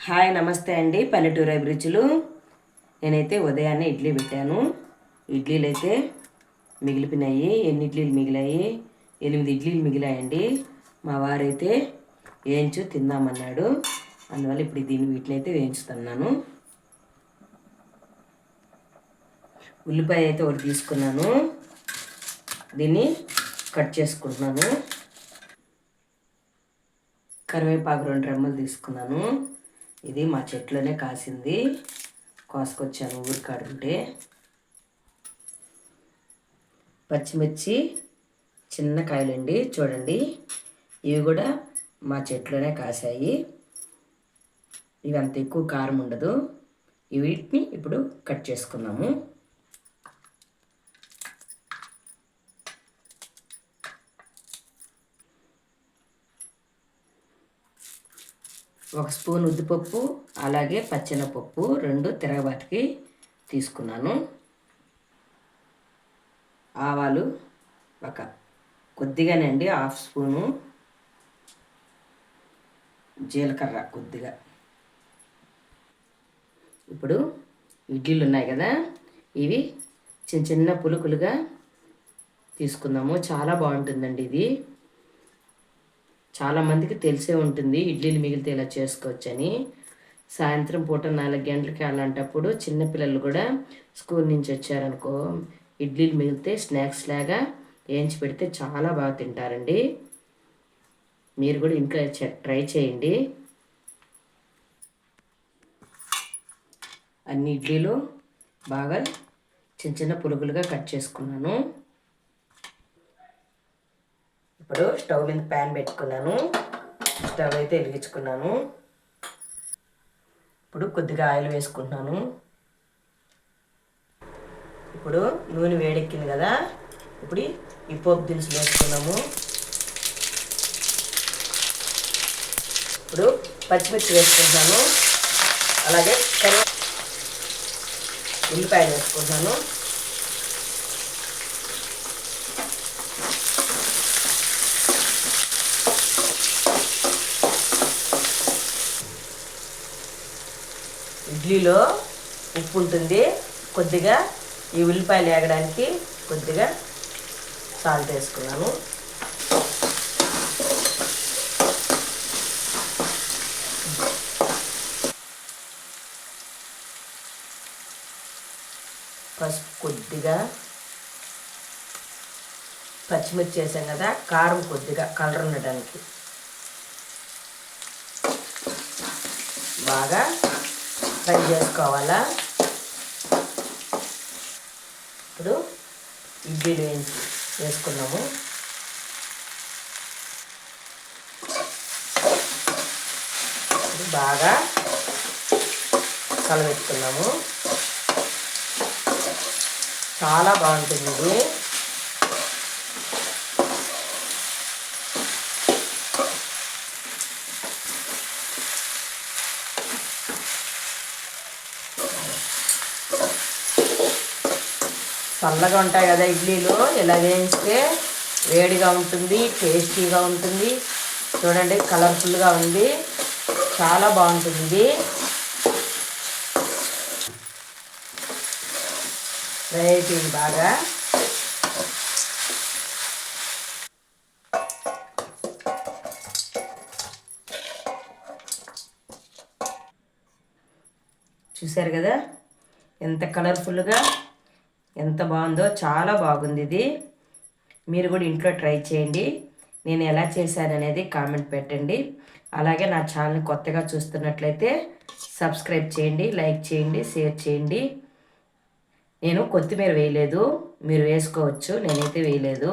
Hi నమస్తే అండి. పల్లెటూరు అభిరుచులు. నేనైతే ఉదయాన్నే ఇడ్లీ పెట్టాను. ఇడ్లీలు అయితే మిగిలిపోయినాయి. ఎన్ని ఇడ్లీలు మిగిలాయి? 8 ఇడ్లీలు మిగిలాయండి. మా వారైతే వేయించు తిందామన్నాడు. అందువల్ల ఇప్పుడు వీటిని అయితే వేయించుతున్నాను. ఉల్లిపాయ అయితే ఒకటి తీసుకున్నాను. దీన్ని కట్ చేసుకుంటున్నాను. కరివేపాకు 2 రెమ్మలు తీసుకున్నాను. ఇది మా చెట్లోనే కాసింది, కోసుకొచ్చాను ఊరికాడుంటే. పచ్చిమిర్చి చిన్న కాయలండి, చూడండి. ఇవి కూడా మా చెట్లోనే కాసాయి. ఇవి అంత ఎక్కువ కారం ఉండదు. వీటిని ఇప్పుడు కట్ చేసుకున్నాము. ఒక స్పూన్ ఉద్దిపప్పు, అలాగే పచ్చెనపప్పు 2 తిరగబాతికి తీసుకున్నాను. ఆవాలు ఒక కొద్దిగానే అండి, 1/2 స్పూను. జీలకర్ర కొద్దిగా. ఇప్పుడు ఇడ్లీలు ఉన్నాయి కదా, ఇవి చిన్న చిన్న పులుకులుగా తీసుకుందాము. చాలా బాగుంటుందండి ఇది. చాలామందికి తెలిసే ఉంటుంది ఇడ్లీలు మిగిలితే ఇలా చేసుకోవచ్చని. సాయంత్రం పూట 4 గంటలకి అలాంటప్పుడు చిన్నపిల్లలు కూడా స్కూల్ నుంచి వచ్చారనుకో, ఇడ్లీలు మిగిలితే స్నాక్స్ లాగా వేయించి పెడితే చాలా బాగా తింటారండి. మీరు కూడా ఇంట్లో ట్రై చేయండి. అన్ని ఇడ్లీలు బాగా చిన్న చిన్న పులుగులుగా కట్ చేసుకున్నాను. ఇప్పుడు స్టవ్ మీద ప్యాన్ పెట్టుకున్నాను. స్టవ్ అయితే వెలిగించుకున్నాను. ఇప్పుడు కొద్దిగా ఆయిల్ వేసుకుంటున్నాను. ఇప్పుడు నూనె వేడెక్కింది కదా, ఇప్పుడు ఈ పోపు దినుసులు వేసుకున్నాము. ఇప్పుడు పచ్చిమిర్చి వేసుకుంటాను, అలాగే ఉల్లిపాయలు వేసుకుంటాను. ఇడ్లీలో ఉప్పు ఉంటుంది, కొద్దిగా ఈ ఉల్లిపాయలు వేగడానికి కొద్దిగా సాల్ట్ వేసుకున్నాను. పసుపు కొద్దిగా, పచ్చిమిర్చి వేసాం కదా, కారం కొద్దిగా కలర్ ఉండడానికి. బాగా ఫ్రై చేసుకోవాలా. ఇప్పుడు ఇడ్లీలు వేసుకున్నాము. ఇప్పుడు బాగా కలబెట్టుకున్నాము. చాలా బాగుంటుంది ఇది. చల్లగా ఉంటాయి కదా ఇడ్లీలు, ఇలా వేయిస్తే వేడిగా ఉంటుంది, టేస్టీగా ఉంటుంది. చూడండి, కలర్ఫుల్గా ఉంది, చాలా బాగుంటుంది ఇది. ఫ్రై అయిపోయింది బాగా. చూశారు కదా ఎంత కలర్ఫుల్గా, ఎంత బాగుందో. చాలా బాగుంది ఇది. మీరు కూడా ఇంట్లో ట్రై చేయండి. నేను ఎలా చేశాననేది కామెంట్ పెట్టండి. అలాగే నా ఛానల్ కొత్తగా చూస్తున్నట్లయితే సబ్స్క్రైబ్ చేయండి, లైక్ చేయండి, షేర్ చేయండి. నేను కొత్తిమీర వేయలేదు, మీరు వేసుకోవచ్చు, నేనైతే వేయలేదు.